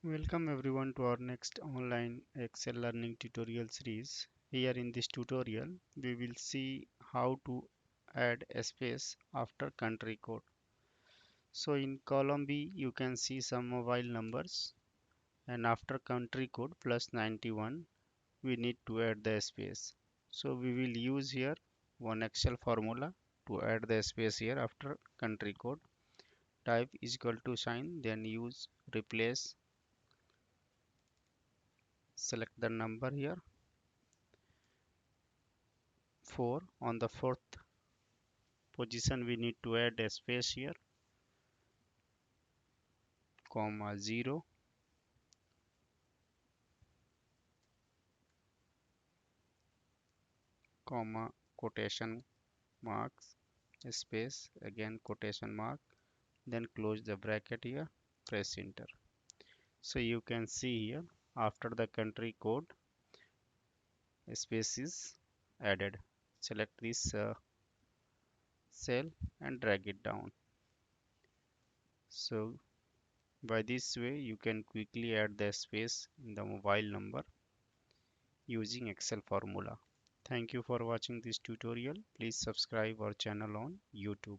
Welcome everyone to our next online Excel learning tutorial series. Here in this tutorial, we will see how to add a space after country code. So in column B, you can see some mobile numbers and after country code plus 91, we need to add the space. So we will use here one Excel formula to add the space here after country code. Type is equal to sign, then use replace, select the number here 4. On the fourth position we need to add a space here, comma 0, comma quotation marks, space, again quotation mark, then close the bracket here, press enter. So you can see here after the country code a space is added. Select this cell and drag it down. So by this way you can quickly add the space in the mobile number using Excel formula. Thank you for watching this tutorial. Please subscribe our channel on YouTube.